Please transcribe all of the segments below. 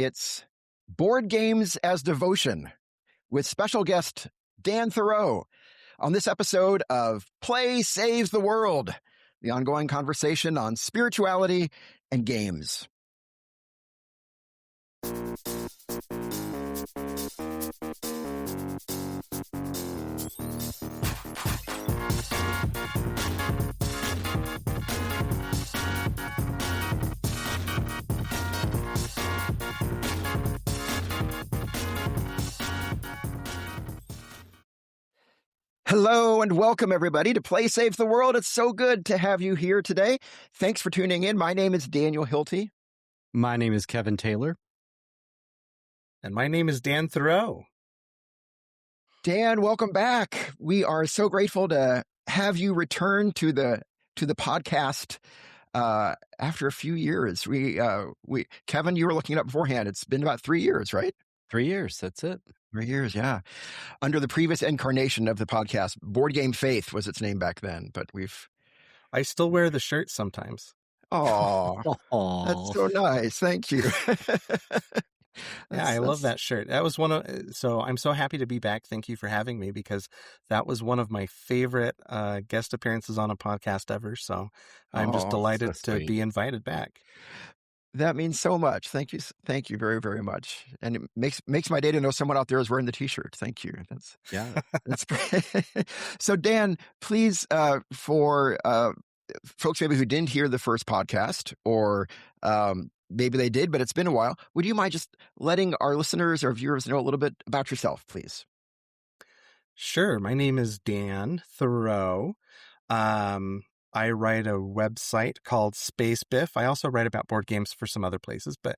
It's Board Games as Devotion with special guest Dan Thurot on this episode of Play Saves the World, the ongoing conversation on spirituality and games. Hello and welcome, everybody, to Play Saves the World. It's so good to have you here today. Thanks for tuning in. My name is Daniel Hilty. My name is Kevin Taylor. And my name is Dan Thurot. Dan, welcome back. We are so grateful to have you return to the podcast after a few years. Kevin, you were looking it up beforehand. It's been about 3 years, right? 3 years. That's it. 3 years, yeah. Under the previous incarnation of the podcast, Board Game Faith was its name back then, but I still wear the shirt sometimes. Oh, that's so nice. Thank you. Yeah, I love that shirt. That was so I'm so happy to be back. Thank you for having me, because that was one of my favorite guest appearances on a podcast ever. So I'm just delighted to be invited back. That means so much. Thank you. Thank you very, very much. And it makes my day to know someone out there is wearing the t-shirt. Thank you. That's great. So Dan, please, for folks maybe who didn't hear the first podcast, or maybe they did, but it's been a while, would you mind just letting our listeners or viewers know a little bit about yourself, please? Sure. My name is Dan Thurot. I write a website called Space Biff. I also write about board games for some other places, but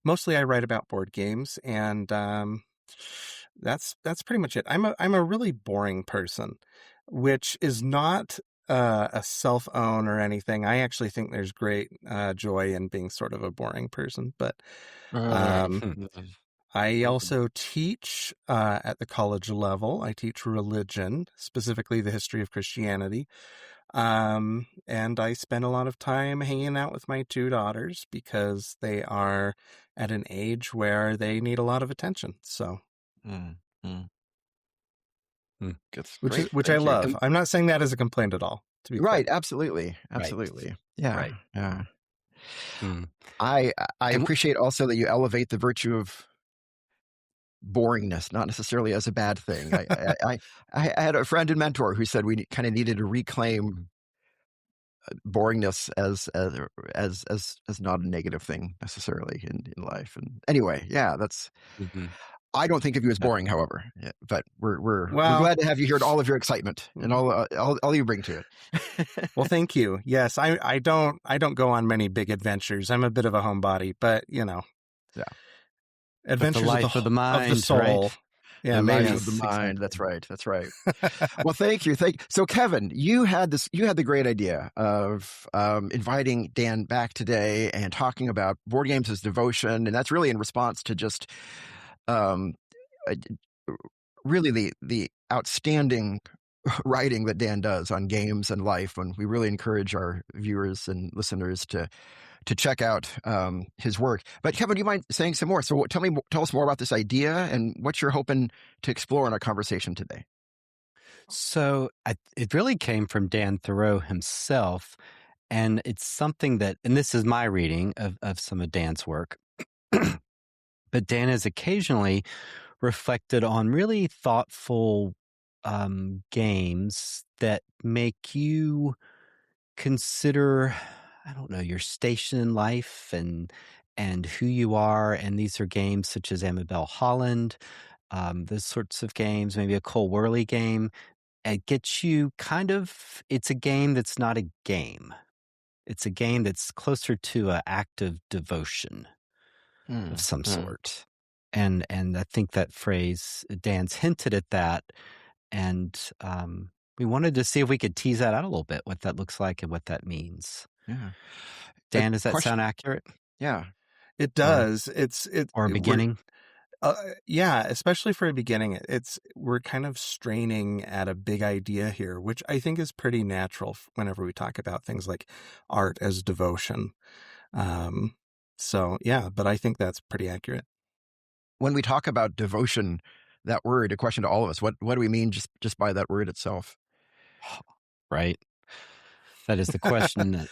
mostly I write about board games, and that's pretty much it. I'm a really boring person, which is not a self-own or anything. I actually think there's great joy in being sort of a boring person, but I also teach at the college level. I teach religion, specifically the history of Christianity. And I spend a lot of time hanging out with my two daughters because they are at an age where they need a lot of attention. So, which I love. I'm not saying that as a complaint at all. To be right. clear. Absolutely. Yeah. Right. Yeah. I appreciate also that you elevate the virtue of boringness, not necessarily as a bad thing. I had a friend and mentor who said we kind of needed to reclaim boringness as not a negative thing necessarily in life. And anyway, yeah, that's. I don't think of you as boring, however, but we're glad to have you here and all of your excitement and all you bring to it. Well, thank you. Yes, I don't go on many big adventures. I'm a bit of a homebody, but yeah. Adventures of the mind, of the soul. Right? Yeah, the maybe. life of the mind. That's right. Well, thank you. So, Kevin, you had the great idea of inviting Dan back today and talking about board games as devotion, and that's really in response to just really the outstanding writing that Dan does on games and life. And we really encourage our viewers and listeners to check out his work. But Kevin, do you mind saying some more? So tell us more about this idea and what you're hoping to explore in our conversation today. So it really came from Dan Thurot himself, and it's something that, and this is my reading of some of Dan's work, but Dan has occasionally reflected on really thoughtful games that make you consider, I don't know, your station in life and who you are. And these are games such as Amabel Holland, those sorts of games, maybe a Cole Worley game. It gets you it's a game that's not a game. It's a game that's closer to an act of devotion of some sort. And I think that phrase, Dan's hinted at that. And we wanted to see if we could tease that out a little bit, what that looks like and what that means. Yeah. Dan, does that sound accurate? Yeah. It does. Or a beginning? Yeah, especially for a beginning. We're kind of straining at a big idea here, which I think is pretty natural whenever we talk about things like art as devotion. So yeah, but I think that's pretty accurate. When we talk about devotion, that word, a question to all of us, what do we mean just by that word itself? Right. That is the question that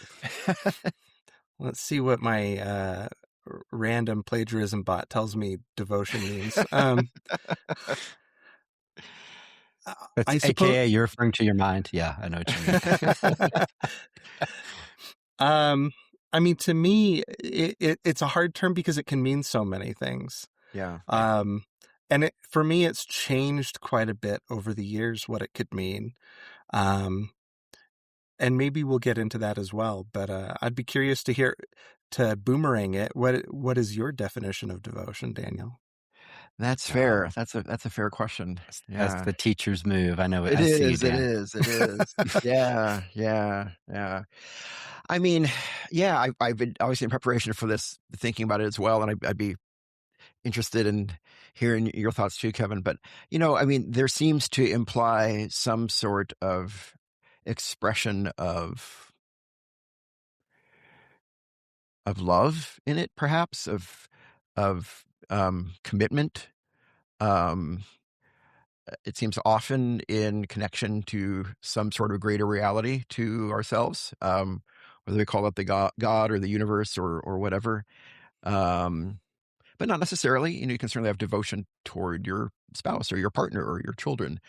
Let's see what my random plagiarism bot tells me devotion means. that's I suppose. AKA you're referring to your mind. Yeah, I know what you mean. um, I mean, to me, it's a hard term because it can mean so many things. Yeah. Um, and for me, it's changed quite a bit over the years what it could mean. Um, and maybe we'll get into that as well. But I'd be curious to hear, to boomerang it. What is your definition of devotion, Daniel? That's fair. Oh, That's a fair question. that's Yeah. the teacher's move. I know. It I see you, is, it Dan. is, it is. Yeah, yeah, yeah. I mean, yeah, I've been obviously in preparation for this, thinking about it as well, and I'd be interested in hearing your thoughts too, Kevin. But, I mean, there seems to imply some sort of expression of love in it, perhaps, of commitment. Um, it seems often in connection to some sort of greater reality to ourselves, whether we call it the God or the universe or whatever. Um, but not necessarily. You can certainly have devotion toward your spouse or your partner or your children,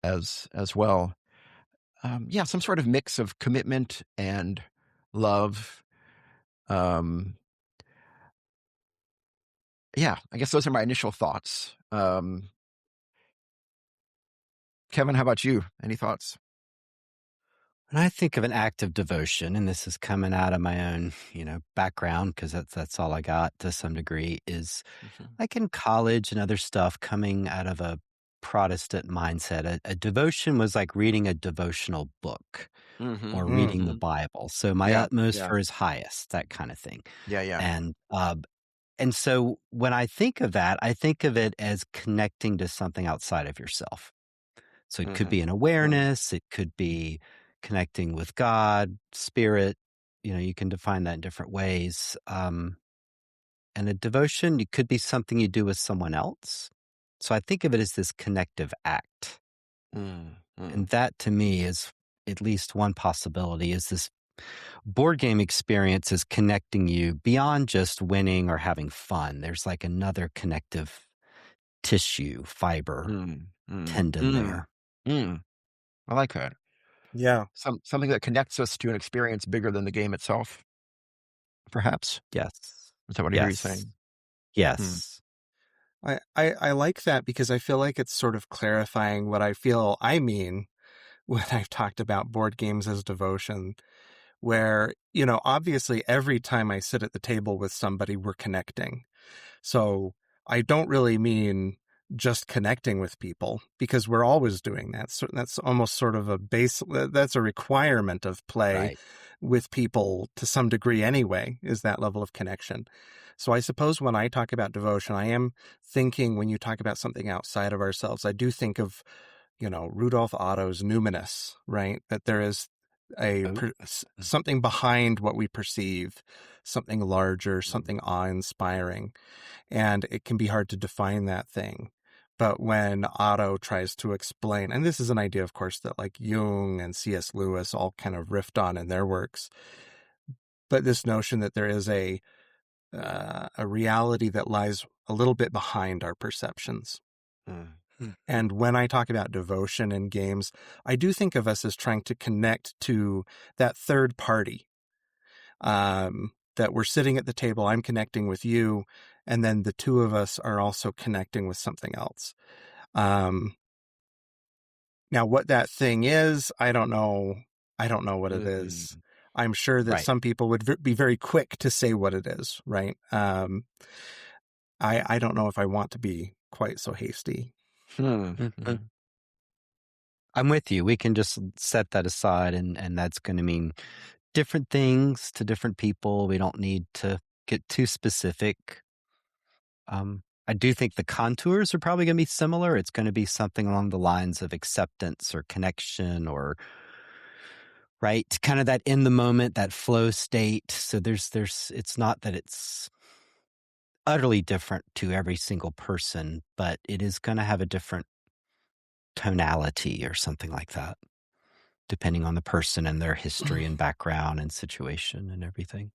as well. Yeah, some sort of mix of commitment and love. Um, yeah, I guess those are my initial thoughts. Kevin, how about you? Any thoughts? When I think of an act of devotion, and this is coming out of my own, background, because that's all I got to some degree, is Mhm. like in college and other stuff coming out of a Protestant mindset. A devotion was like reading a devotional book Mhm, or Mm. reading the mhm. Bible. So my Yeah, utmost yeah, for his highest, that kind of thing. yeah, yeah. And so when I think of that, I think of it as connecting to something outside of yourself. So it could Mhm, be an mm, awareness, it could be connecting with God, spirit. You can define that in different ways. And a devotion, it could be something you do with someone else. So I think of it as this connective act. mm, And mm, that to me is at least one possibility is this board game experience is connecting you beyond just winning or having fun. There's like another connective tissue, fiber, mm, mm, tendon mm, there. mm. I like that. Yeah. Something that connects us to an experience bigger than the game itself, perhaps? Yes. Is that what I hear you Yes. saying? Hmm. Yes. I like that because I feel like it's sort of clarifying what I feel I mean when I've talked about board games as devotion, where, obviously every time I sit at the table with somebody, we're connecting. So I don't really mean just connecting with people because we're always doing that. So that's almost sort of that's a requirement of play Right. with people to some degree anyway, is that level of connection. So I suppose when I talk about devotion, I am thinking when you talk about something outside of ourselves, I do think of, Rudolf Otto's numinous, right? That there is Oh. something behind what we perceive, something larger, Mm, something awe-inspiring, and it can be hard to define that thing. But when Otto tries to explain, and this is an idea, of course, that like Jung and C.S. Lewis all kind of riffed on in their works, but this notion that there is a reality that lies a little bit behind our perceptions. mm, And when I talk about devotion in games, I do think of us as trying to connect to that third party. That we're sitting at the table, I'm connecting with you, and then the two of us are also connecting with something else. Um, Now, what that thing is, I don't know. I don't know what it is. mm, I'm sure that Right. some people would be very quick to say what it is, right? I don't know if I want to be quite so hasty. hmm, Mhm. mm, I'm with you. We can just set that aside, and that's going to mean different things to different people. We don't need to get too specific. I do think the contours are probably going to be similar. It's going to be something along the lines of acceptance or connection or right? Kind of that in the moment, that flow state. So it's not that it's utterly different to every single person, but it is going to have a different tonality or something like that, depending on the person and their history and background and situation and everything.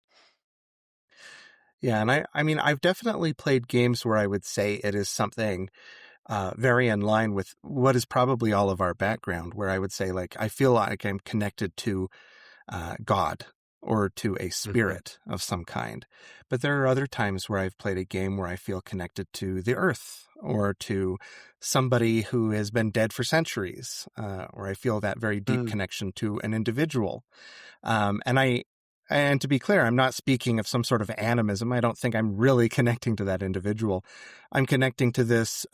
Yeah, and I mean, I've definitely played games where I would say it is something very in line with what is probably all of our background, where I would say, like, I feel like I'm connected to God or to a Mm-hmm. spirit of some kind. But there are other times where I've played a game where I feel connected to the earth or to somebody who has been dead for centuries, or I feel that very deep Mm. connection to an individual. Um, and I, and to be clear, I'm not speaking of some sort of animism. I don't think I'm really connecting to that individual. I'm connecting to this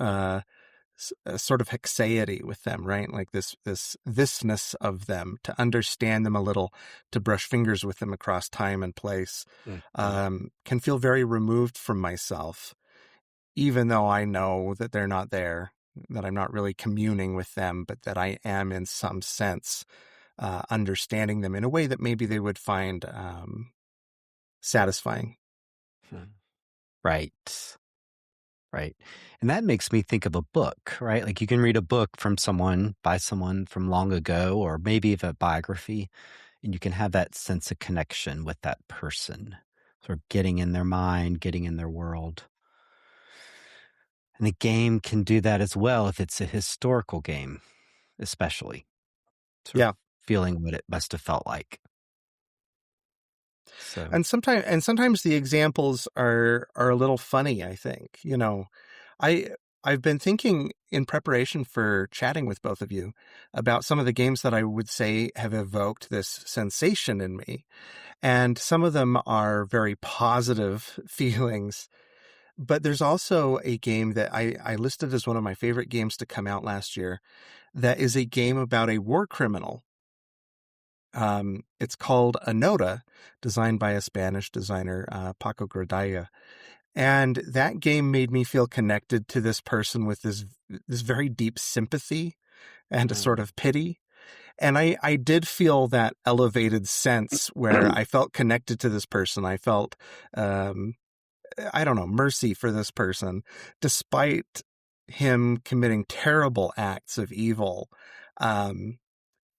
sort of hexaity with them, right? Like thisness of them, to understand them a little, to brush fingers with them across time and place, Mm-hmm. can feel very removed from myself, even though I know that they're not there, that I'm not really communing with them, but that I am in some sense understanding them in a way that maybe they would find satisfying. Right. Right. And that makes me think of a book, right? Like you can read a book from someone by someone from long ago, or maybe even a biography, and you can have that sense of connection with that person, sort of getting in their mind, getting in their world. And the game can do that as well if it's a historical game, especially sort of Yeah. feeling what it must have felt like. So, And sometimes the examples are a little funny, I think. I I've been thinking in preparation for chatting with both of you about some of the games that I would say have evoked this sensation in me. And some of them are very positive feelings. But there's also a game that I listed as one of my favorite games to come out last year that is a game about a war criminal. It's called Anota, designed by a Spanish designer, Paco Gradaya. And that game made me feel connected to this person with this very deep sympathy and a sort mm. of pity. And I did feel that elevated sense where I felt connected to this person. I felt, I don't know, mercy for this person, despite him committing terrible acts of evil. Um,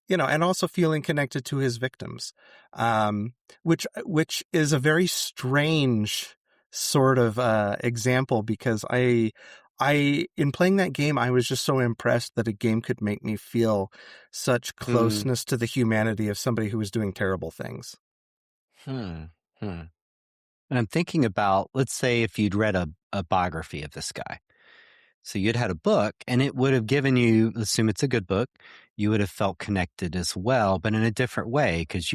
and also feeling connected to his victims, which is a very strange sort of example, because in playing that game, I was just so impressed that a game could make me feel such Mm. closeness to the humanity of somebody who was doing terrible things. Hmm. Hmm. And I'm thinking about, let's say, if you'd read a biography of this guy. So you'd had a book and it would have given you, assume it's a good book, you would have felt connected as well, but in a different way, because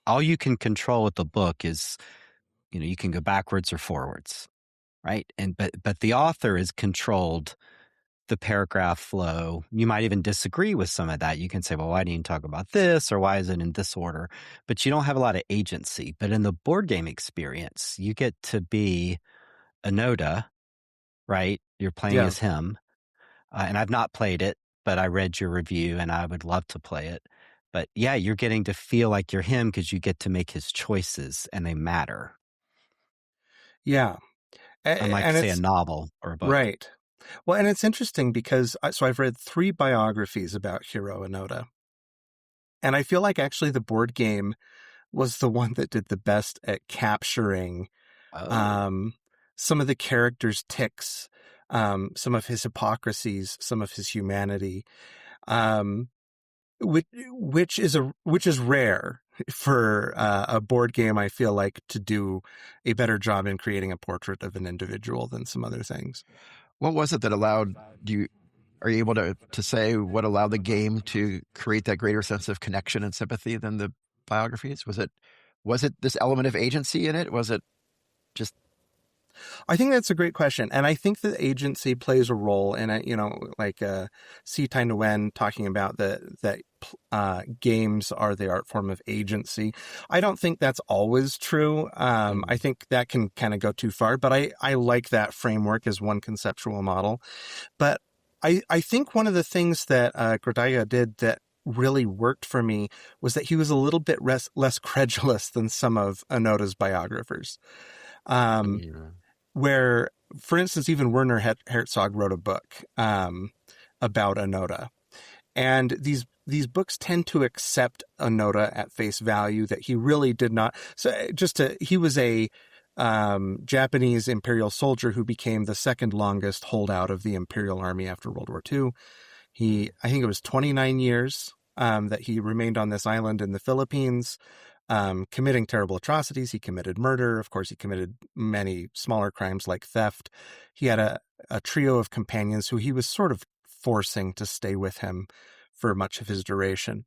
all you can control with the book is, you can go backwards or forwards, right? But the author is controlled the paragraph flow. You might even disagree with some of that. You can say, well, why didn't you talk about this? Or why is it in this order? But you don't have a lot of agency. But in the board game experience, you get to be Anoda, right? You're playing Yeah. as him. And I've not played it, but I read your review and I would love to play it. But yeah, you're getting to feel like you're him because you get to make his choices and they matter. Yeah. Unlike, And say, a it's novel or a book. right. Well, and it's interesting because so I've read 3 biographies about Hiro Onoda. And I feel like actually the board game was the one that did the best at capturing Oh. um, some of the characters' tics, some of his hypocrisies, some of his humanity, um, which is rare for a board game. I feel like to do a better job in creating a portrait of an individual than some other things. What was it that allowed you? Are you able to say what allowed the game to create that greater sense of connection and sympathy than the biographies? Was it this element of agency in it? Was it just I think that's a great question. And I think that agency plays a role in it, like C. Tai Nguyen talking about that games are the art form of agency. I don't think that's always true. I think that can kind of go too far, but I like that framework as one conceptual model. But I think one of the things that Gradaya did that really worked for me was that he was a little bit less credulous than some of Onoda's biographers. Yeah. Where, for instance, even Werner Herzog wrote a book about Onoda. And these books tend to accept Onoda at face value, that he really did not. So he was a Japanese imperial soldier who became the second longest holdout of the Imperial Army after World War II. I think it was 29 years that he remained on this island in the Philippines, committing terrible atrocities. He committed murder. Of course, he committed many smaller crimes like theft. He had a trio of companions who he was sort of forcing to stay with him for much of his duration.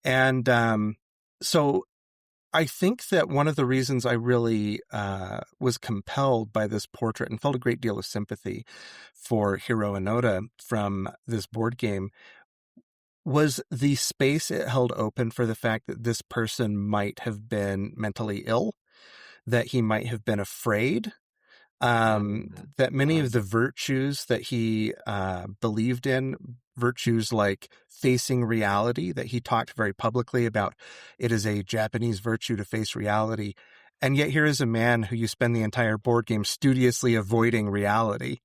And so I think that one of the reasons I really was compelled by this portrait and felt a great deal of sympathy for Hiro Onoda from this board game was the space it held open for the fact that this person might have been mentally ill, that he might have been afraid, that many of the virtues that he believed in, virtues like facing reality, that he talked very publicly about, it is a Japanese virtue to face reality. And yet here is a man who you spend the entire board game studiously avoiding reality.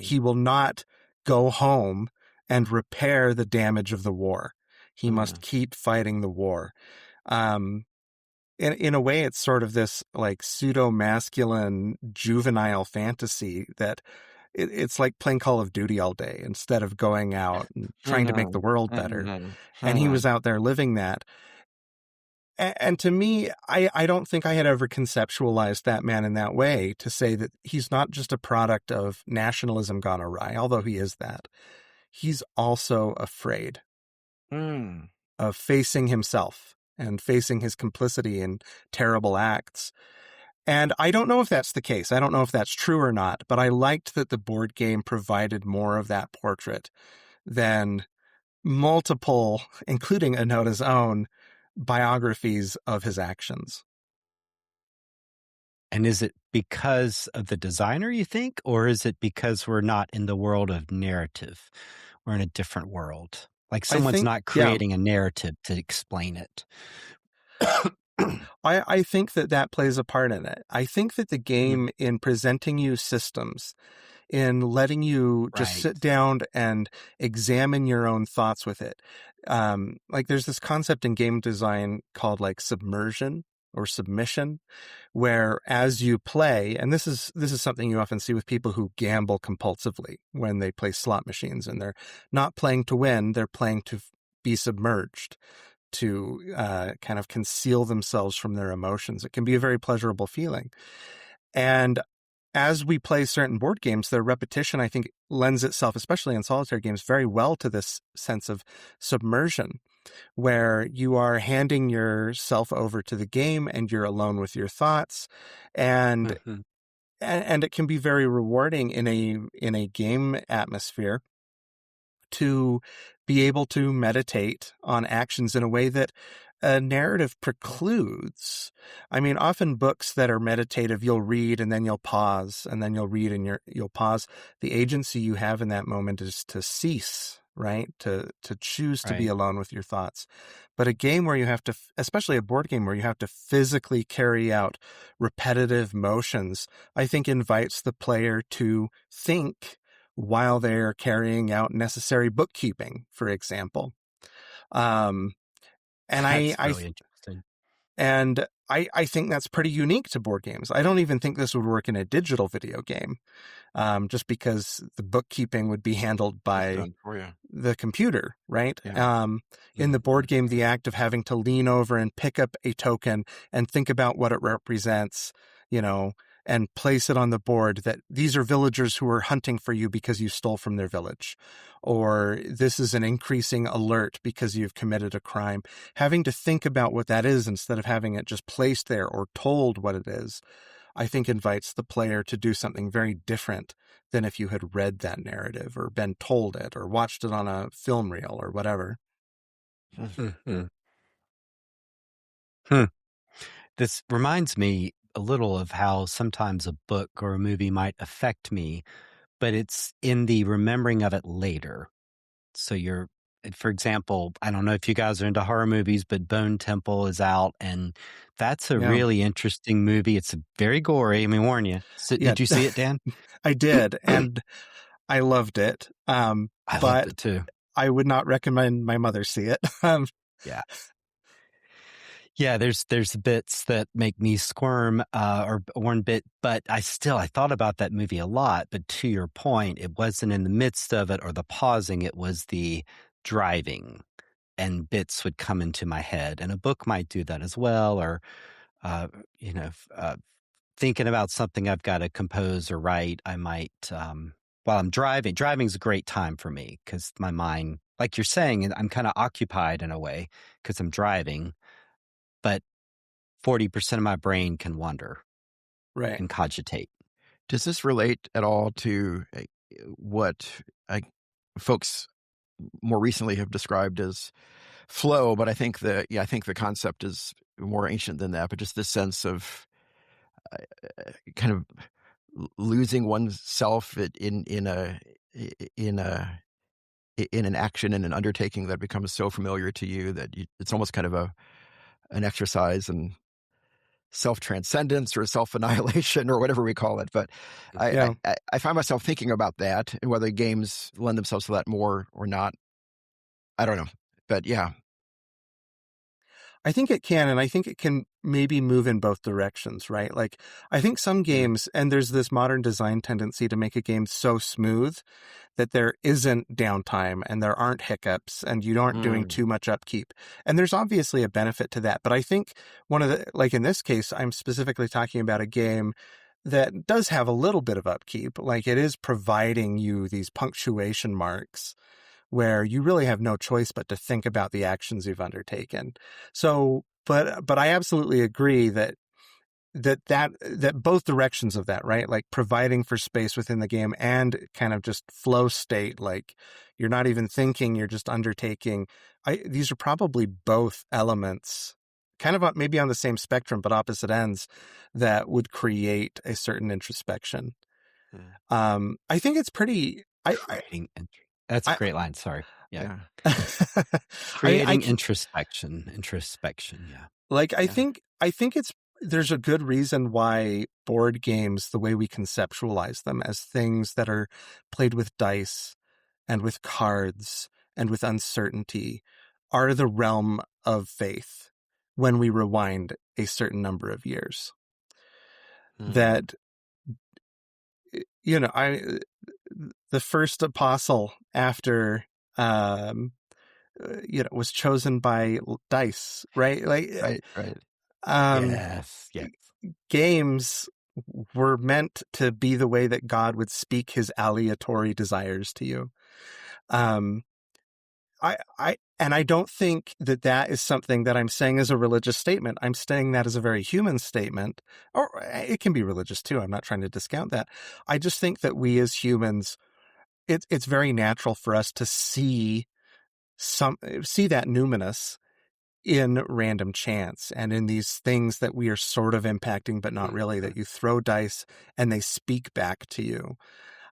He will not go home and repair the damage of the war. He must keep fighting the war. In a way, it's sort of this like pseudo-masculine juvenile fantasy that it's like playing Call of Duty all day instead of going out and trying to make the world better. And he was out there living that. And to me, I don't think I had ever conceptualized that man in that way, to say that he's not just a product of nationalism gone awry, although he is that. He's also afraid of facing himself and facing his complicity in terrible acts. And I don't know if that's the case. I don't know if that's true or not, but I liked that the board game provided more of that portrait than multiple, including Onoda's own, biographies of his actions. And is it because of the designer, you think, or is it because we're not in the world of narrative? We're in a different world. Like someone's not creating a narrative to explain it. I think that plays a part in it. I think that the game, in presenting you systems, in letting you just sit down and examine your own thoughts with it. Like there's this concept in game design called like submersion or submission, where as you play, and this is something you often see with people who gamble compulsively when they play slot machines, and they're not playing to win, they're playing to be submerged, to kind of conceal themselves from their emotions. It can be a very pleasurable feeling. And as we play certain board games, their repetition, I think, lends itself, especially in solitaire games, very well to this sense of submersion, where you are handing yourself over to the game and you're alone with your thoughts. And and it can be very rewarding in a game atmosphere to be able to meditate on actions in a way that a narrative precludes. I mean, often books that are meditative, you'll read and then you'll pause, and then you'll read and you'll pause. The agency you have in that moment is to cease, right? To choose to be alone with your thoughts. But a game where you have to, especially a board game where you have to physically carry out repetitive motions, I think invites the player to think while they're carrying out necessary bookkeeping, for example. And That's really interesting. And I think that's pretty unique to board games. I don't even think this would work in a digital video game, just because the bookkeeping would be handled by the computer, right? Yeah. In the board game, the act of having to lean over and pick up a token and think about what it represents, and place it on the board, that these are villagers who are hunting for you because you stole from their village, or this is an increasing alert because you've committed a crime. Having to think about what that is instead of having it just placed there or told what it is, I think invites the player to do something very different than if you had read that narrative or been told it or watched it on a film reel or whatever. This reminds me a little of how sometimes a book or a movie might affect me, but it's in the remembering of it later. So you're for example, I don't know if you guys are into horror movies, but Bone Temple is out, and that's a Yeah. really interesting movie. It's very gory. I mean, warn you. So, Yeah. did you see it, Dan? I did, and I loved it. I loved But it too. I would not recommend my mother see it. Yeah. Yeah, there's bits that make me squirm, or one bit, but I thought about that movie a lot. But to your point, it wasn't in the midst of it or the pausing; it was the driving, and bits would come into my head. And a book might do that as well, or uh, you know, thinking about something I've got to compose or write. I might, while I'm driving. Driving's a great time for me because my mind, like you're saying, I'm kind of occupied in a way because I'm driving, but 40% of my brain can wander Right. and cogitate. Does this relate at all to what folks more recently have described as flow? But I think the concept is more ancient than that. But just this sense of kind of losing oneself in in a in an action and an undertaking that becomes so familiar to you that it's almost kind of an exercise in self-transcendence or self-annihilation or whatever we call it. But Yeah. I find myself thinking about that and whether games lend themselves to that more or not. I don't know. But yeah. I think it can, and I think it can maybe move in both directions, right? Like, I think some games, and there's this modern design tendency to make a game so smooth that there isn't downtime and there aren't hiccups and you aren't doing too much upkeep. And there's obviously a benefit to that. But I think like in this case, I'm specifically talking about a game that does have a little bit of upkeep. Like it is providing you these punctuation marks where you really have no choice but to think about the actions you've undertaken. So, but I absolutely agree that both directions of that, right? Like providing for space within the game and kind of just flow state, like you're not even thinking, you're just undertaking. These are probably both elements, kind of maybe on the same spectrum, but opposite ends, that would create a certain introspection. I think it's pretty. That's a great line. Sorry. Yeah. Creating introspection. Yeah. Like, I think there's a good reason why board games, the way we conceptualize them as things that are played with dice and with cards and with uncertainty, are the realm of faith when we rewind a certain number of years. That, the first apostle after, was chosen by dice, right? Like, Right. Yes. games were meant to be the way that God would speak his aleatory desires to you. I don't think that is something that I'm saying as a religious statement. I'm saying that as a very human statement, or it can be religious too. I'm not trying to discount that. I just think that we as humans, it's very natural for us to see that numinous in random chance and in these things that we are sort of impacting, but not really, that you throw dice and they speak back to you.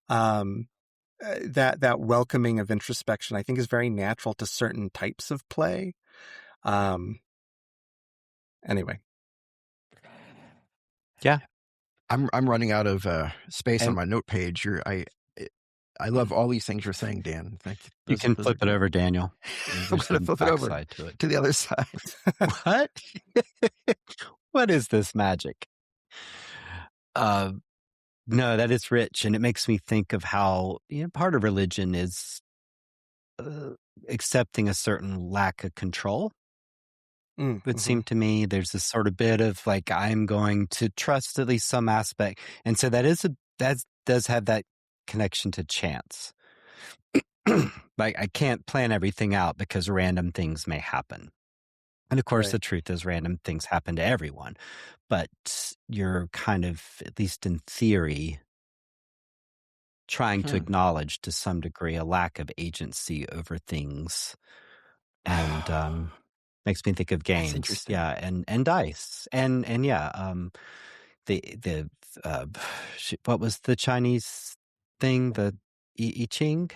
That welcoming of introspection, I think, is very natural to certain types of play. Anyway. Yeah. I'm running out of space on my note page. I love all these things you're saying, Dan. Thank you. You can flip it over, Daniel. I'm going to flip it over to the other side. What? What is this magic? No, that is rich, and it makes me think of how part of religion is accepting a certain lack of control. It would seem to me there's this sort of bit of like, I'm going to trust at least some aspect, and so that does have that connection to chance. Like, I can't plan everything out because random things may happen. And of course, the truth is random things happen to everyone. But you're kind of, at least in theory, trying to acknowledge to some degree a lack of agency over things. And makes me think of games. Yeah, and dice. And what was the Chinese thing? The I Ching?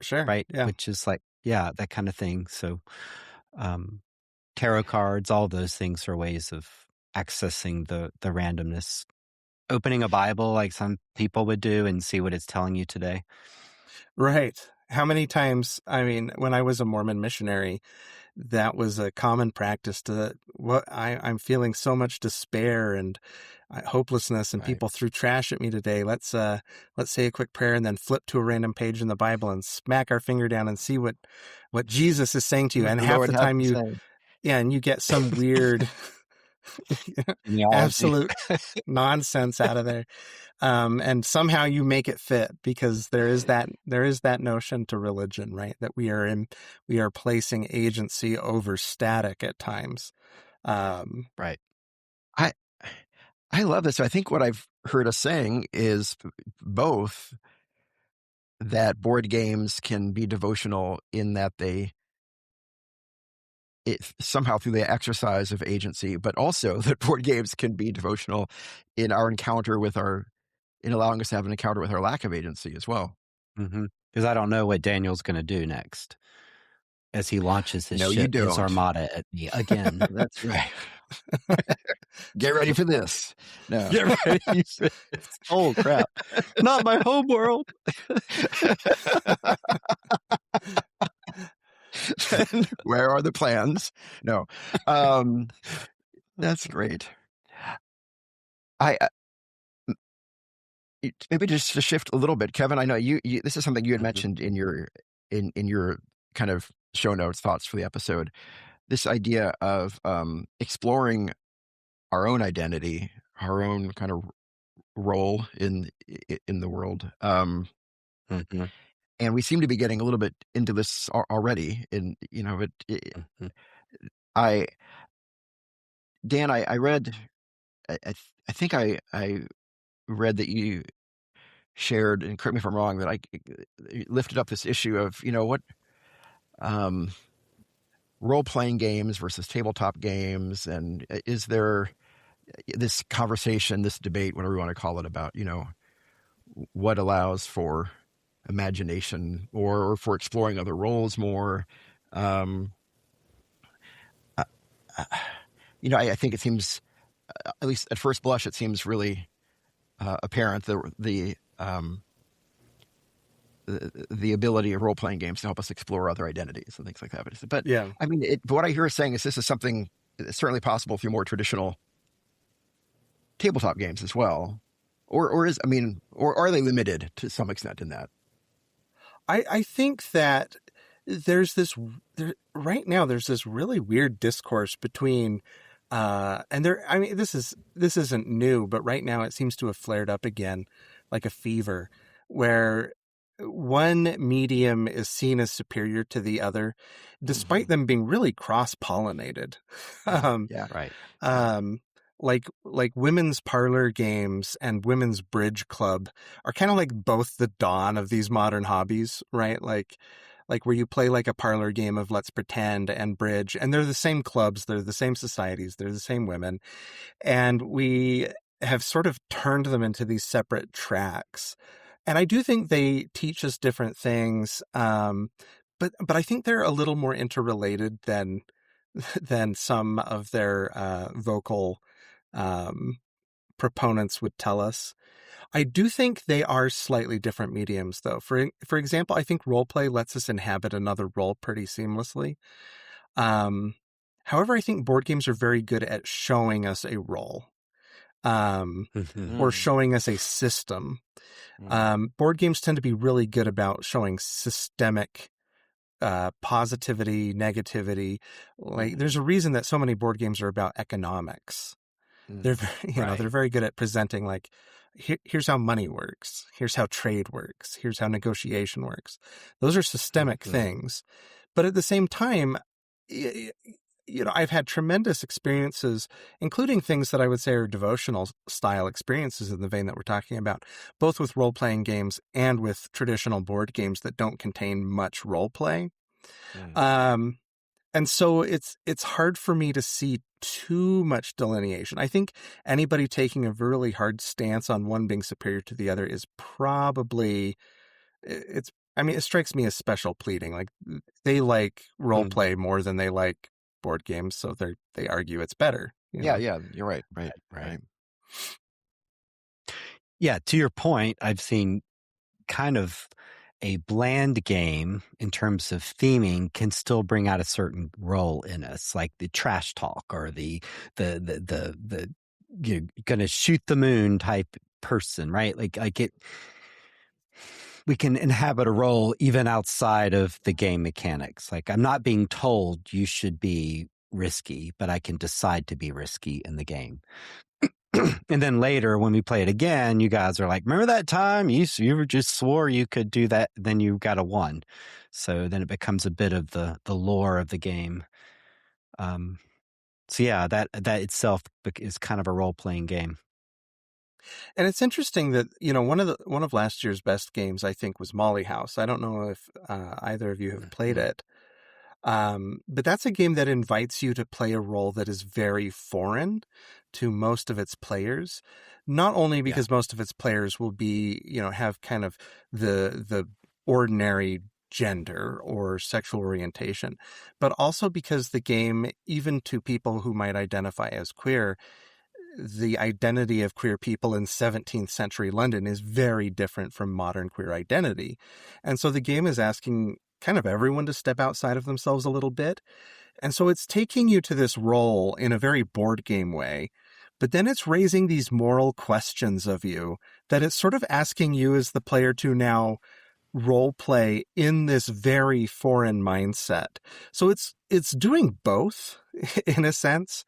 Sure. Right? Yeah. Which is like Yeah, that kind of thing. So, um, tarot cards, all those things are ways of accessing the randomness. Opening a Bible like some people would do and see what it's telling you today. Right. How many times, I mean, when I was a Mormon missionary, that was a common practice to I'm feeling so much despair and hopelessness, and Right. people threw trash at me today. Let's say a quick prayer and then flip to a random page in the Bible and smack our finger down and see what Jesus is saying to you. What And the half Lord the has time to say. and you get some weird Genealogy. absolute nonsense out of there. And somehow you make it fit, because there is that notion to religion, right? That we are placing agency over static at times. Right. I I love this. I think what I've heard us saying is both that board games can be devotional in that somehow through the exercise of agency, but also that board games can be devotional in our encounter with in allowing us to have an encounter with our lack of agency as well. Because I don't know what Daniel's going to do next as he launches his No, you ship, his don't. armada at me again. That's right. Get ready for this. No. Get ready for this. Oh, crap. Not my home world. Where are the plans? No. That's great. Maybe just to shift a little bit, Kevin, I know you this is something you had mentioned in your kind of show notes thoughts for the episode. This idea of exploring our own identity, our own kind of role in the world. And we seem to be getting a little bit into this already. I Dan, I read, I think I read that you shared, and correct me if I'm wrong, that I lifted up this issue of what role playing games versus tabletop games, and is there this conversation, this debate, whatever you want to call it, about what allows for imagination or for exploring other roles more. I think it seems, at least at first blush, it seems really apparent the ability of role playing games to help us explore other identities and things like that. But Yeah. I mean, what I hear is saying is this is something that's certainly possible through more traditional tabletop games as well, or are they limited to some extent in that? I think that right now there's this really weird discourse between this isn't new, but right now it seems to have flared up again like a fever, where one medium is seen as superior to the other, despite them being really cross-pollinated. Yeah. Right. Like women's parlor games and women's bridge club are kind of like both the dawn of these modern hobbies, right? Like where you play like a parlor game of Let's Pretend and bridge, and they're the same clubs, they're the same societies, they're the same women. And we have sort of turned them into these separate tracks. And I do think they teach us different things. But I think they're a little more interrelated than some of their vocal proponents would tell us. I do think they are slightly different mediums, though. For example, I think roleplay lets us inhabit another role pretty seamlessly. However, I think board games are very good at showing us a role, or showing us a system. Board games tend to be really good about showing systemic positivity, negativity. Like, there's a reason that so many board games are about economics. They're they're very good at presenting, like, here's how money works, here's how trade works, here's how negotiation works. Those are systemic things. But at the same time, I've had tremendous experiences, including things that I would say are devotional style experiences in the vein that we're talking about, both with role-playing games and with traditional board games that don't contain much role play. And so it's hard for me to see too much delineation. I think anybody taking a really hard stance on one being superior to the other is probably, I mean, it strikes me as special pleading. Like they like role Mm. play more than they like board games, so they argue it's better. Yeah, yeah, you're right, right, Right. right. Yeah, to your point, I've seen kind of a bland game in terms of theming can still bring out a certain role in us, like the trash talk or the you're gonna shoot the moon type person, right? Like it, we can inhabit a role even outside of the game mechanics. Like I'm not being told you should be risky, but I can decide to be risky in the game. And then later when we play it again, you guys are like, remember that time you just swore you could do that, then you got a 1. So then it becomes a bit of the lore of the game. So yeah, that itself is kind of a role-playing game. And it's interesting that, one of last year's best games, I think, was Molly House. I don't know if either of you have played it. But that's a game that invites you to play a role that is very foreign to most of its players. Not only because most of its players will be, have kind of the ordinary gender or sexual orientation, but also because the game, even to people who might identify as queer, the identity of queer people in 17th century London is very different from modern queer identity. And so the game is asking kind of everyone to step outside of themselves a little bit. And so it's taking you to this role in a very board game way, but then it's raising these moral questions of you that it's sort of asking you as the player to now role play in this very foreign mindset. So it's doing both in a sense.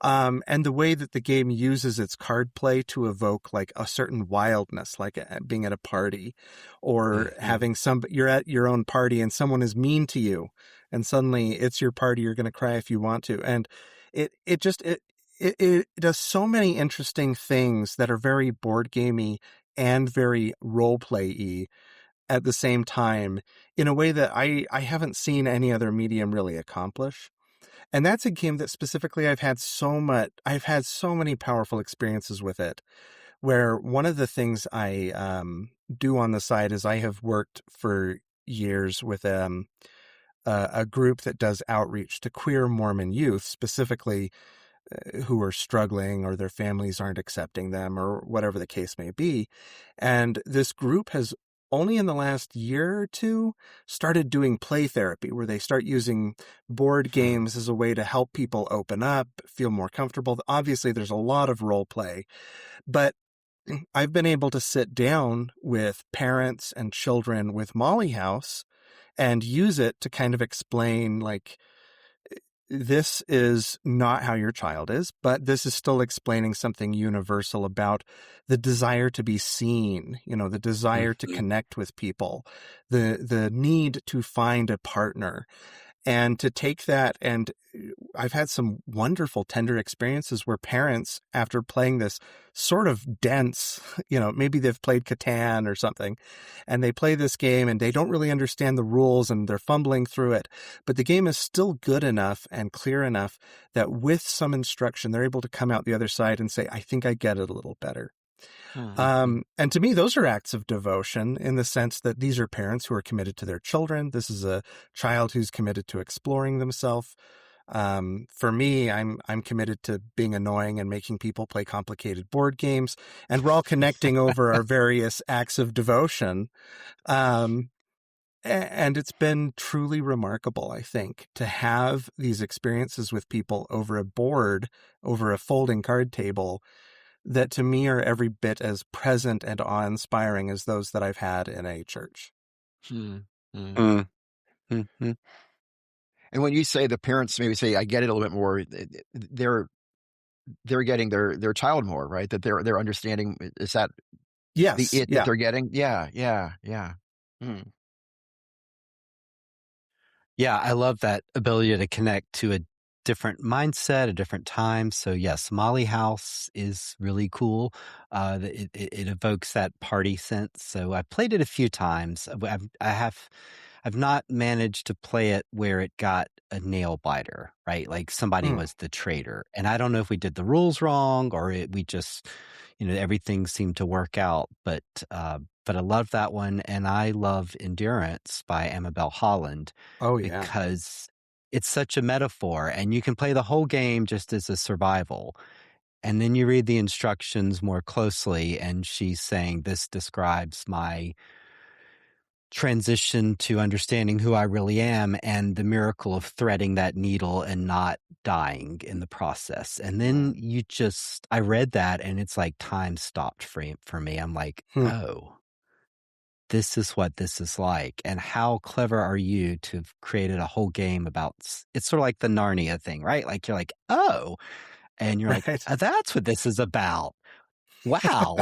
And the way that the game uses its card play to evoke like a certain wildness, like being at a party or having you're at your own party and someone is mean to you and suddenly it's your party. You're going to cry if you want to. And it does so many interesting things that are very board gamey and very role play-y at the same time in a way that I haven't seen any other medium really accomplish. And that's a game that specifically I've had so many powerful experiences with it, where one of the things I do on the side is I have worked for years with a group that does outreach to queer Mormon youth, specifically who are struggling or their families aren't accepting them or whatever the case may be. And this group has only in the last year or two started doing play therapy, where they start using board games as a way to help people open up, feel more comfortable. Obviously, there's a lot of role play, but I've been able to sit down with parents and children with Molly House and use it to kind of explain, like, this is not how your child is, but this is still explaining something universal about the desire to be seen, the desire to connect with people, the need to find a partner. And to take that, and I've had some wonderful, tender experiences where parents, after playing this sort of dense, maybe they've played Catan or something, and they play this game and they don't really understand the rules and they're fumbling through it. But the game is still good enough and clear enough that with some instruction, they're able to come out the other side and say, I think I get it a little better. And to me, those are acts of devotion in the sense that these are parents who are committed to their children. This is a child who's committed to exploring themselves. For me, I'm committed to being annoying and making people play complicated board games, and we're all connecting over our various acts of devotion. And it's been truly remarkable, I think, to have these experiences with people over a board, over a folding card table, that to me are every bit as present and awe-inspiring as those that I've had in a church. And when you say the parents maybe say, I get it a little bit more, they're getting their child more, right? That they're understanding. Is that Yes, that they're getting? Yeah. Yeah, I love that ability to connect to a different mindset, a different time. So yes, Molly House is really cool. It evokes that party sense. So I played it a few times. I've not managed to play it where it got a nail biter, right? Like somebody Mm. was the traitor. And I don't know if we did the rules wrong or we just, everything seemed to work out. But I love that one, and I love Endurance by Amabel Holland Oh yeah. because it's such a metaphor, and you can play the whole game just as a survival. And then you read the instructions more closely, and she's saying, this describes my transition to understanding who I really am and the miracle of threading that needle and not dying in the process. And then I read that and it's like time stopped for me. I'm like, Hmm. oh, this is what this is like. And how clever are you to have created a whole game about it's sort of like the Narnia thing, right? Like you're like, oh, and you're like, Right. that's what this is about. Wow.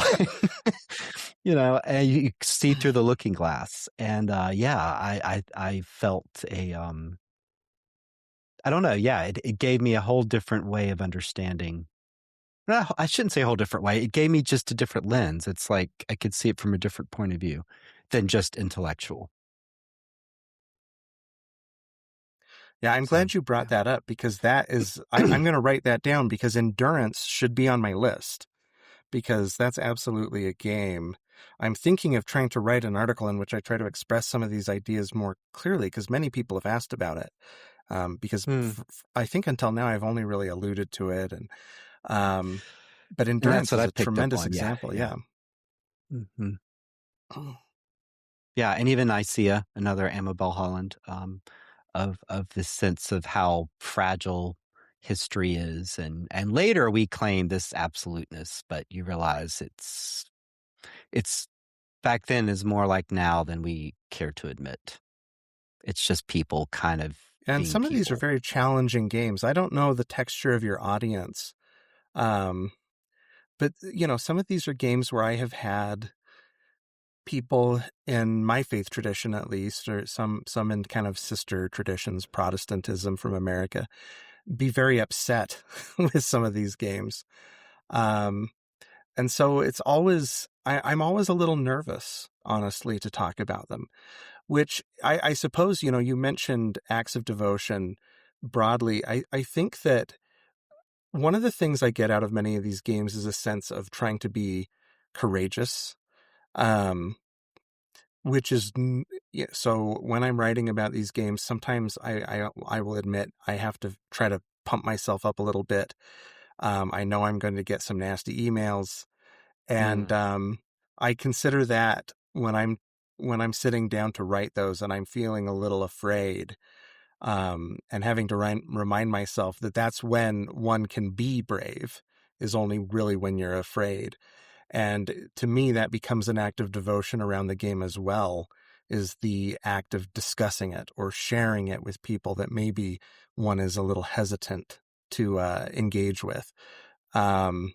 And you see through the looking glass. And I felt I don't know. Yeah, it gave me a whole different way of understanding. No, I shouldn't say a whole different way. It gave me just a different lens. It's like I could see it from a different point of view than just intellectual. Yeah, I'm So, glad you brought yeah. that up because that is, I'm going to write that down because Endurance should be on my list because that's absolutely a game. I'm thinking of trying to write an article in which I try to express some of these ideas more clearly because many people have asked about it. Because I think until now I've only really alluded to it. But And that's Endurance what is I a picked up tremendous on. Yeah. example. Yeah. Yeah. Hmm. Yeah. And even Nicaea, another Amabel Holland, of this sense of how fragile history is. And later we claim this absoluteness, but you realize it's back then is more like now than we care to admit. It's just people kind of And being some of these are people. very challenging games. I don't know the texture of your audience. Um, but some of these are games where I have had people in my faith tradition, at least, or some in kind of sister traditions, Protestantism from America, be very upset with some of these games. And so it's always, I'm always a little nervous, honestly, to talk about them, which I suppose, you mentioned acts of devotion broadly. I think that one of the things I get out of many of these games is a sense of trying to be courageous. Um, which is so when I'm writing about these games, sometimes I will admit I have to try to pump myself up a little bit. I know I'm going to get some nasty emails, and I consider that when I'm sitting down to write those and I'm feeling a little afraid, and having to remind myself that that's when one can be brave is only really when you're afraid. And to me, that becomes an act of devotion around the game as well, is the act of discussing it or sharing it with people that maybe one is a little hesitant to engage with. Um,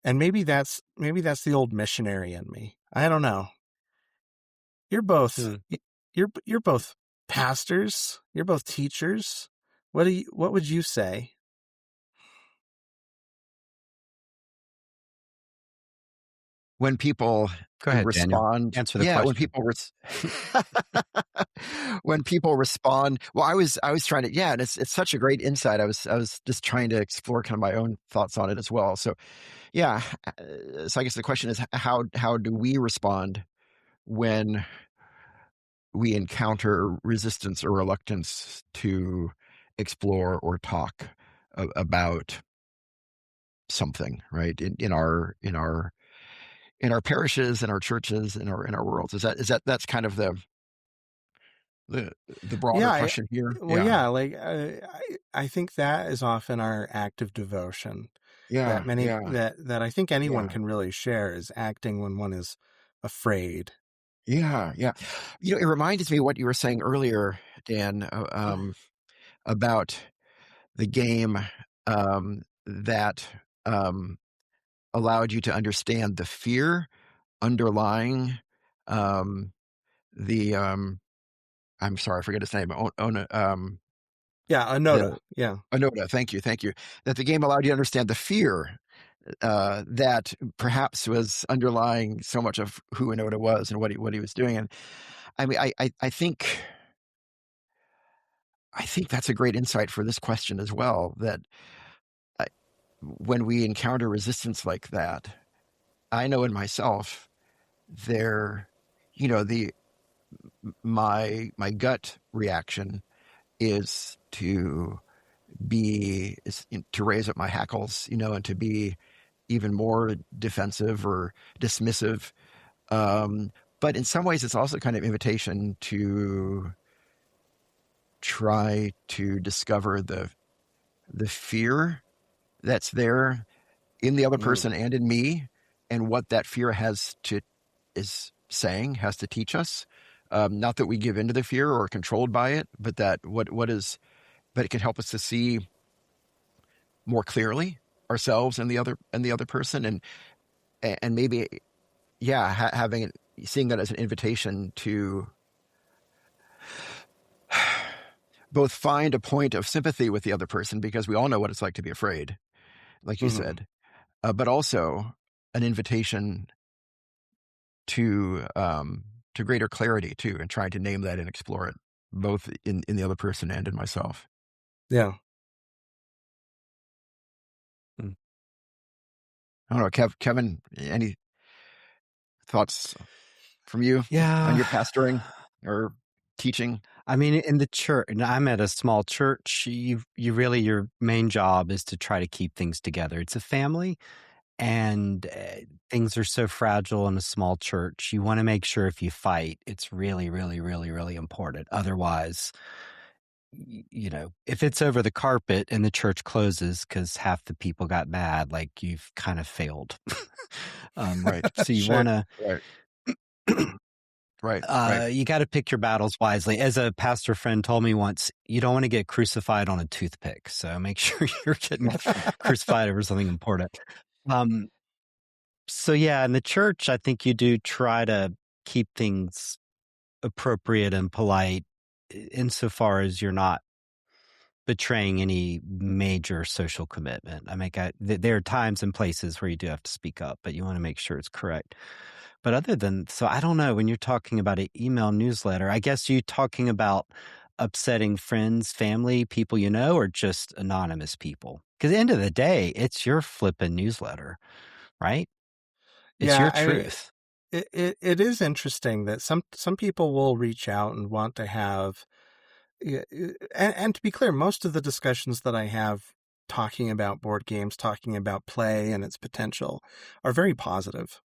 and maybe that's the old missionary in me. I don't know. You're both you're both pastors. You're both teachers. What would you say? When people Go ahead, Daniel. respond, Answer the yeah, when question. people when people respond, well, I was trying to, yeah, and it's such a great insight. I was just trying to explore kind of my own thoughts on it as well. So, yeah, so I guess the question is how do we respond when we encounter resistance or reluctance to explore or talk about something, right? In our parishes, in our churches, in our worlds. That's kind of the the broader Yeah, question here? well, Yeah. yeah, like I think that is often our act of devotion that Yeah, many yeah, that I think anyone yeah, can really share is acting when one is afraid. yeah, yeah. It reminds me of what you were saying earlier, Dan, about the game, that, um, allowed you to understand the fear underlying, um, the, I'm sorry, I forget his name. Yeah, The Anoda. Yeah. Onoda, thank you, thank you. That the game allowed you to understand the fear that perhaps was underlying so much of who Onoda was and what he was doing. And I mean, I think that's a great insight for this question as well. That I, when we encounter resistance like that, I know in myself there, you know, the my gut reaction is to raise up my hackles, you know, and to be even more defensive or dismissive. Um, but in some ways, it's also kind of invitation to try to discover the fear that's there in the other person and in me, and what that fear has to teach us. Not that we give into the fear or are controlled by it, but that but it can help us to see more clearly ourselves and the other person, and maybe, yeah, seeing that as an invitation to both find a point of sympathy with the other person, because we all know what it's like to be afraid, like you Mm-hmm. said, but also an invitation to greater clarity too, and trying to name that and explore it both in the other person and in myself. Yeah. Mm. I don't know, Kevin, any thoughts from you on Yeah. your pastoring or teaching? I mean, in the church, and I'm at a small church. You really, your main job is to try to keep things together. It's a family, and things are so fragile in a small church. You want to make sure if you fight, it's really, really, really, really important. Otherwise, you know, if it's over the carpet and the church closes because half the people got mad, like you've kind of failed. Right. So you Sure. want to. Right. Right. You got to pick your battles wisely. As a pastor friend told me once, you don't want to get crucified on a toothpick. So make sure you're getting crucified over something important. Um, so yeah, in the church, I think you do try to keep things appropriate and polite, insofar as you're not betraying any major social commitment. I mean, there are times and places where you do have to speak up, but you want to make sure it's correct. But so I don't know, when you're talking about an email newsletter, I guess you talking about upsetting friends, family, people you know, or just anonymous people? Because at the end of the day, it's your flippin' newsletter, right? It's Yeah, your truth. it is interesting that some people will reach out and want to have, and to be clear, most of the discussions that I have talking about board games, talking about play and its potential, are very positive.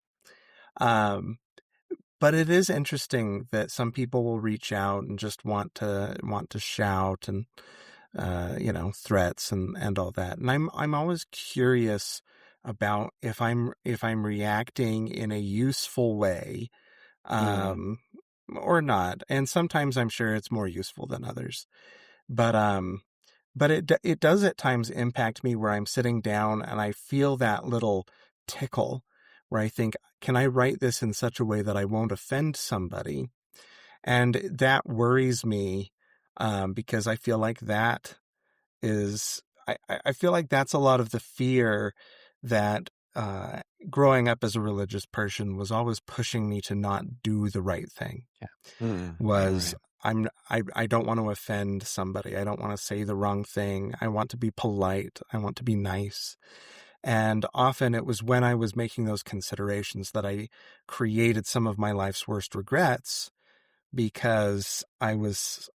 Um, but it is interesting that some people will reach out and just want to shout and threats and all that. And I'm always curious about if I'm reacting in a useful way, Mm, um, or not. And sometimes I'm sure it's more useful than others. But it does at times impact me, where I'm sitting down and I feel that little tickle where I think, can I write this in such a way that I won't offend somebody? And that worries me, because I feel like I feel like that's a lot of the fear that, growing up as a religious person, was always pushing me to not do the right thing. yeah. Was Right. I don't want to offend somebody. I don't want to say the wrong thing. I want to be polite. I want to be nice. And often it was when I was making those considerations that I created some of my life's worst regrets, because I was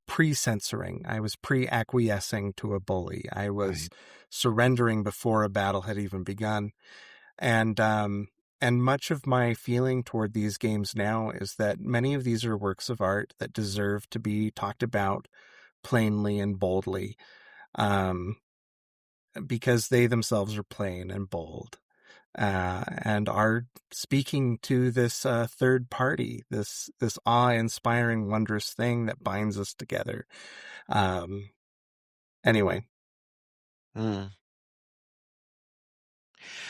pre-censoring. I was pre-acquiescing to a bully. I was Right. surrendering before a battle had even begun. And much of my feeling toward these games now is that many of these are works of art that deserve to be talked about plainly and boldly, um, because they themselves are plain and bold, and are speaking to this, third party, this awe-inspiring, wondrous thing that binds us together. Um, anyway. Mm.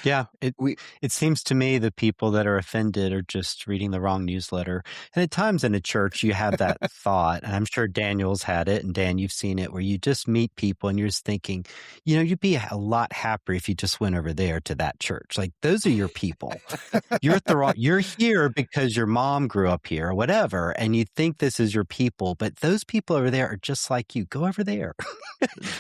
Yeah, We it seems to me the people that are offended are just reading the wrong newsletter. And at times in a church, you have that thought, and I'm sure Daniel's had it, and Dan, you've seen it, where you just meet people and you're just thinking, you'd be a lot happier if you just went over there to that church. Like, those are your people. You're here because your mom grew up here or whatever, and you think this is your people, but those people over there are just like you. Go over there.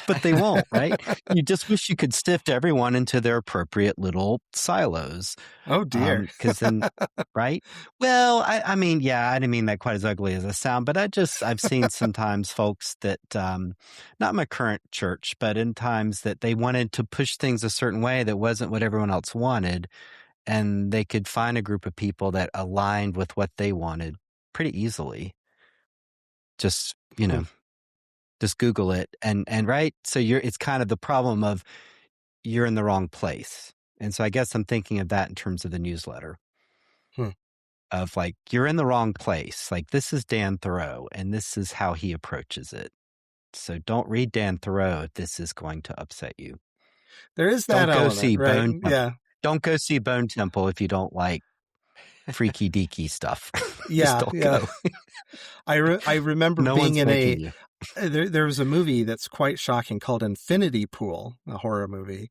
But they won't, right? You just wish you could sift everyone into their appropriate little silos. Oh dear. Because then, right? Well, I mean, yeah, I didn't mean that quite as ugly as I sound, but I've seen sometimes folks that, not my current church, but in times that they wanted to push things a certain way that wasn't what everyone else wanted. And they could find a group of people that aligned with what they wanted pretty easily. Just, just Google it and right. So it's kind of the problem of you're in the wrong place. And so I guess I'm thinking of that in terms of the newsletter of like, you're in the wrong place. Like, this is Dan Thurot and this is how he approaches it. So don't read Dan Thurot if this is going to upset you. There is that element, right? Yeah. Don't go see Bone Temple if you don't like freaky deaky stuff. Yeah. Just don't go. I remember No being one's in making you. There was a movie that's quite shocking called Infinity Pool, a horror movie.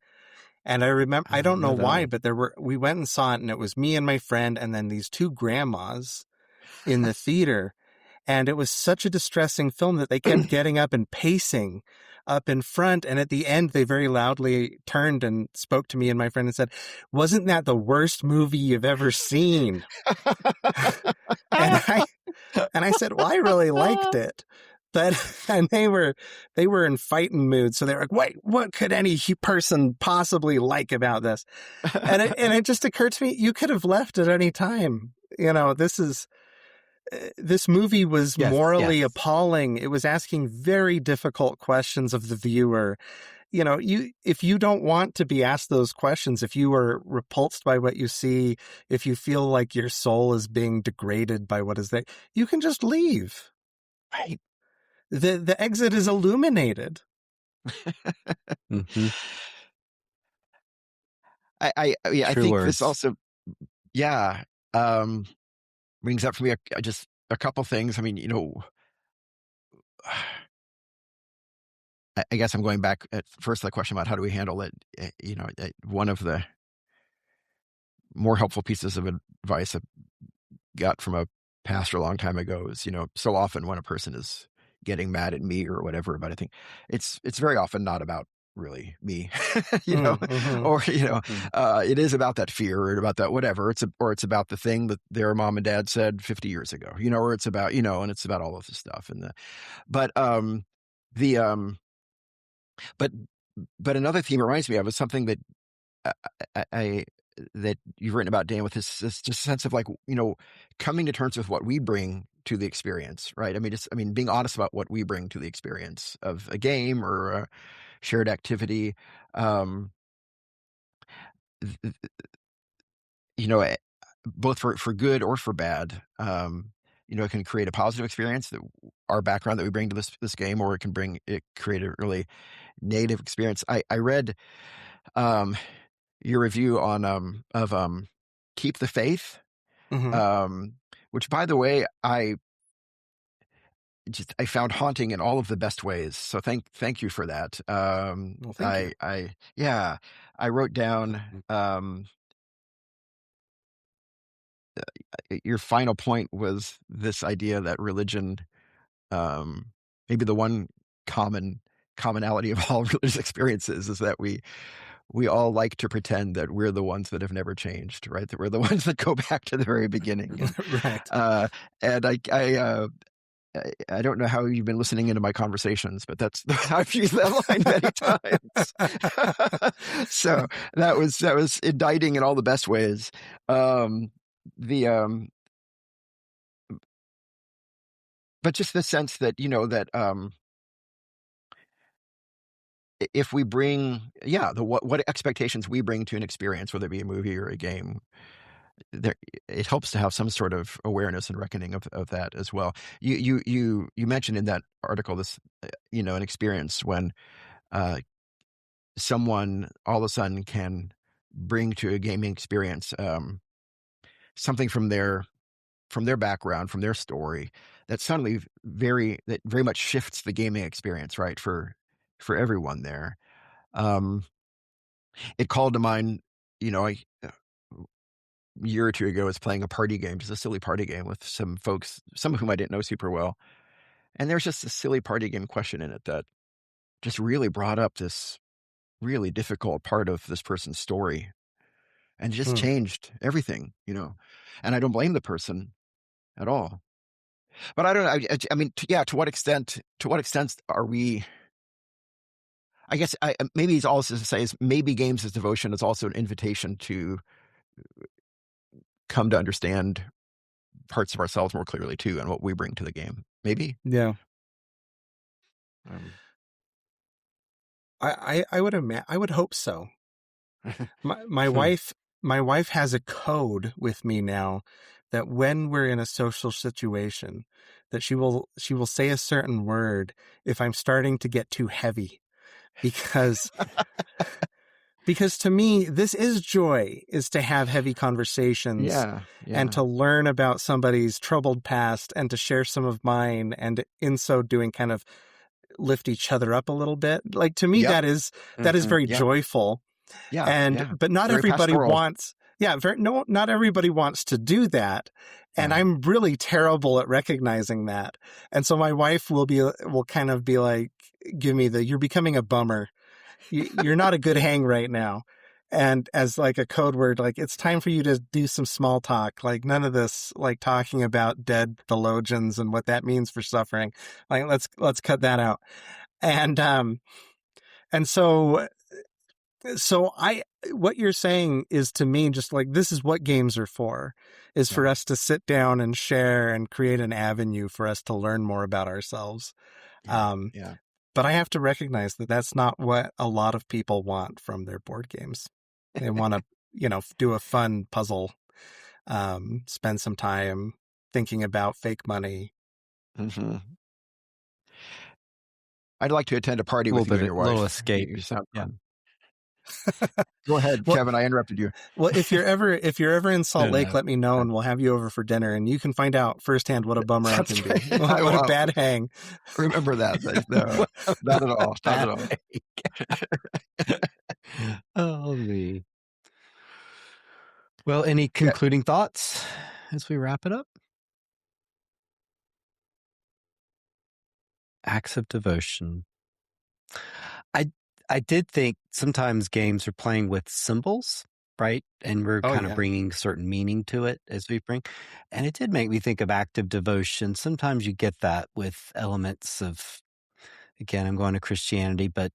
And I remember, I don't know why, but we went and saw it, and it was me and my friend and then these two grandmas in the theater. And it was such a distressing film that they kept getting up and pacing up in front. And at the end, they very loudly turned and spoke to me and my friend and said, "Wasn't that the worst movie you've ever seen?" And I said, "Well, I really liked it." And they were in fighting mood. So they were like, "Wait, what could any person possibly like about this?" And it just occurred to me, you could have left at any time. This movie was morally appalling. It was asking very difficult questions of the viewer. If you don't want to be asked those questions, if you are repulsed by what you see, if you feel like your soul is being degraded by what is there, you can just leave. right. The exit is illuminated. Mm-hmm. I True think words. this also, brings up for me just a couple things. I mean, I guess I'm going back at first to the question about how do we handle it. One of the more helpful pieces of advice I got from a pastor a long time ago is, so often when a person is getting mad at me or whatever, but I think it's very often not about really me, or, it is about that fear or about that whatever. It's about the thing that their mom and dad said 50 years ago, or it's about, and it's about all of this stuff. But another theme it reminds me of is something that that you've written about, Dan, with this just sense of like, coming to terms with what we bring to the experience, right? I mean, being honest about what we bring to the experience of a game or a shared activity. Both for good or for bad. It can create a positive experience that our background that we bring to this game, or it can create a really negative experience. I read your review on of Keep the Faith, which, by the way, I found haunting in all of the best ways. So thank you for that. Well, thank you. I wrote down your final point was this idea that religion, maybe the one commonality of all religious experiences, is that we all like to pretend that we're the ones that have never changed, right? That we're the ones that go back to the very beginning. Right. And I don't know how you've been listening into my conversations, but I've used that line many times. So that was indicting in all the best ways. But just the sense that, if we bring, what expectations we bring to an experience, whether it be a movie or a game, it helps to have some sort of awareness and reckoning of that as well. You mentioned in that article this, an experience when someone all of a sudden can bring to a gaming experience, something from their background, from their story, that suddenly that very much shifts the gaming experience, right, for everyone there. Um, it called to mind, a year or two ago, I was playing a party game, just a silly party game with some folks, some of whom I didn't know super well. And there's just a silly party game question in it that just really brought up this really difficult part of this person's story and just changed everything, and I don't blame the person at all. But I don't know. I mean, to what extent are we, I guess maybe it's also to say is maybe games as devotion is also an invitation to come to understand parts of ourselves more clearly too, and what we bring to the game. Maybe. Yeah. Um, I would hope so. My wife has a code with me now that when we're in a social situation, that she will say a certain word if I'm starting to get too heavy, because to me, this is joy, is to have heavy conversations yeah, and to learn about somebody's troubled past and to share some of mine, and in so doing kind of lift each other up a little bit. Like, to me, Yep. that is very Yep. joyful. Yeah. But not Very everybody pastoral. wants, not everybody wants to do that. And Yeah. I'm really terrible at recognizing that. And so my wife will kind of be like, give me you're becoming a bummer. You're not a good hang right now. And as like a code word, like, it's time for you to do some small talk. Like, none of this, like, talking about dead theologians and what that means for suffering. Like, let's cut that out. And so what you're saying is, to me, just like, this is what games are for, is for us to sit down and share and create an avenue for us to learn more about ourselves. Yeah. But I have to recognize that that's not what a lot of people want from their board games. They want to, do a fun puzzle, spend some time thinking about fake money. Mm-hmm. I'd like to attend a party with you and your wife. Little escape. You sound fun. Yeah. Go ahead, Well, Kevin. I interrupted you. Well, if you're ever in Salt Lake, let me know, and we'll have you over for dinner, and you can find out firsthand what a bummer I can be. What a bad hang. Remember that. No, not at all. Not at all. Oh, me. Well, any concluding thoughts as we wrap it up? Acts of devotion. I did think sometimes games are playing with symbols, right? And we're kind of bringing certain meaning to it as we bring. And it did make me think of active devotion. Sometimes you get that with elements of, again, I'm going to Christianity, but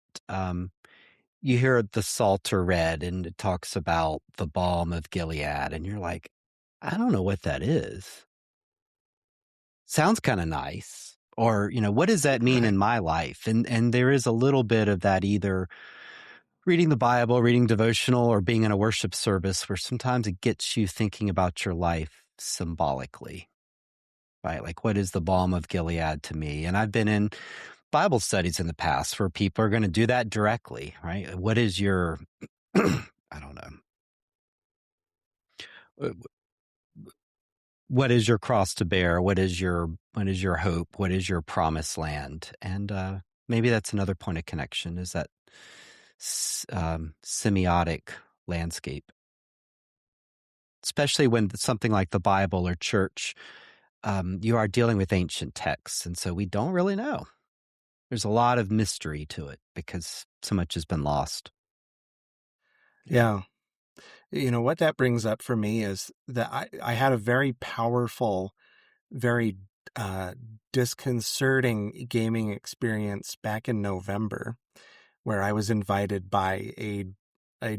you hear the Psalter read and it talks about the balm of Gilead. And you're like, I don't know what that is. Sounds kind of nice. Or, what does that mean in my life? And there is a little bit of that, either reading the Bible, reading devotional, or being in a worship service, where sometimes it gets you thinking about your life symbolically, right? Like, what is the balm of Gilead to me? And I've been in Bible studies in the past where people are going to do that directly, right? What is your, I don't know. What is your cross to bear? What is your hope? What is your promised land? And maybe that's another point of connection, is that semiotic landscape, especially when something like the Bible or church, you are dealing with ancient texts, and so we don't really know. There's a lot of mystery to it because so much has been lost. Yeah. What that brings up for me is that I had a very powerful, very disconcerting gaming experience back in November, where I was invited by a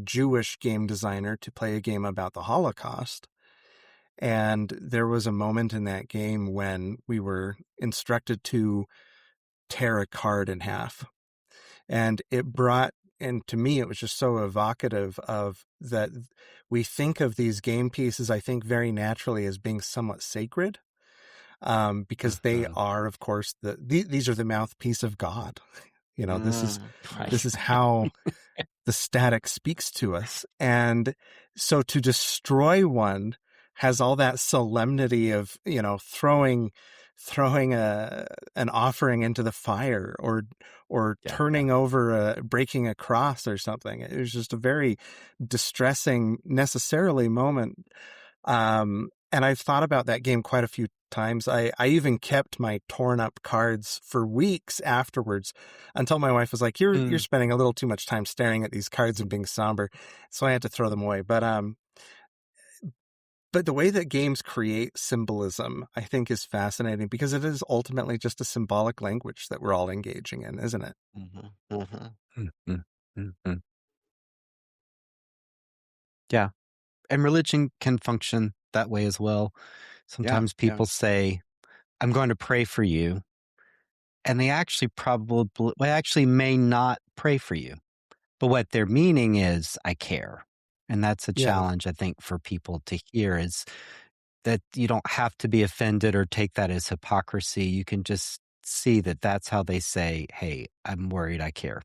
Jewish game designer to play a game about the Holocaust. And there was a moment in that game when we were instructed to tear a card in half. And and to me, it was just so evocative of that. We think of these game pieces, I think, very naturally as being somewhat sacred, because they are, of course, these are the mouthpiece of God. This is Right. this is how the static speaks to us. And so to destroy one has all that solemnity of, throwing an offering into the fire, or Yeah, turning over breaking a cross or something. It was just a very distressing, necessarily moment. And I've thought about that game quite a few times. I even kept my torn up cards for weeks afterwards, until my wife was like, you're spending a little too much time staring at these cards and being somber. So I had to throw them away. But the way that games create symbolism, I think, is fascinating, because it is ultimately just a symbolic language that we're all engaging in, isn't it? Mm-hmm. Mm-hmm. Mm-hmm. Mm-hmm. Yeah. And religion can function that way as well. Yeah, Sometimes yeah. people say, I'm going to pray for you. And they actually actually may not pray for you. But what they're meaning is, I care. And that's a Yeah. challenge, I think, for people to hear, is that you don't have to be offended or take that as hypocrisy. You can just see that that's how they say, hey, I'm worried, I care.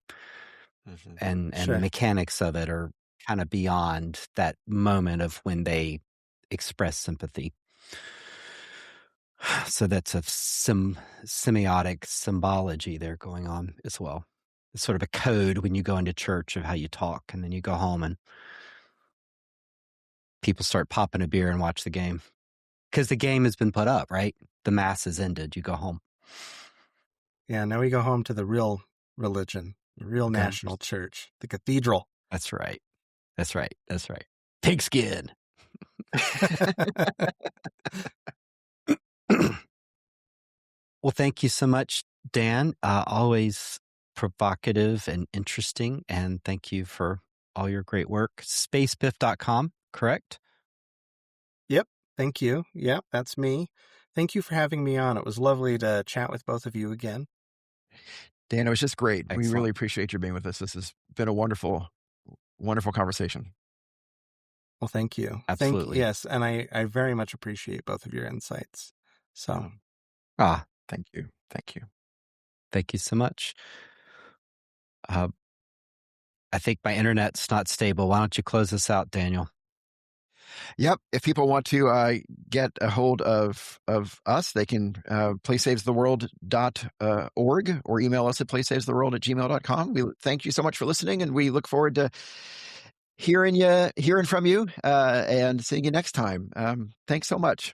Mm-hmm. And the Sure. mechanics of it are kind of beyond that moment of when they express sympathy. So that's a semiotic symbology there going on as well. It's sort of a code when you go into church of how you talk, and then you go home and people start popping a beer and watch the game. Because the game has been put up, right? The mass has ended. You go home. Yeah, now we go home to the real religion, the real Okay. national church, the cathedral. That's right. That's right. That's right. Pigskin. Well, thank you so much, Dan. Always provocative and interesting. And thank you for all your great work. Spacebiff.com, correct? Yep. Thank you. Yep, that's me. Thank you for having me on. It was lovely to chat with both of you again. Dan, it was just great. We really Excellent. appreciate you being with us. This has been a wonderful, wonderful conversation. Well, thank you. Absolutely. Yes, and I very much appreciate both of your insights. So, Thank you. Thank you. Thank you so much. I think my internet's not stable. Why don't you close this out, Daniel? Yep. If people want to get a hold of us, they can playsavestheworld.org or email us at playsavestheworld@gmail.com. We thank you so much for listening, and we look forward to hearing from you and seeing you next time. Thanks so much.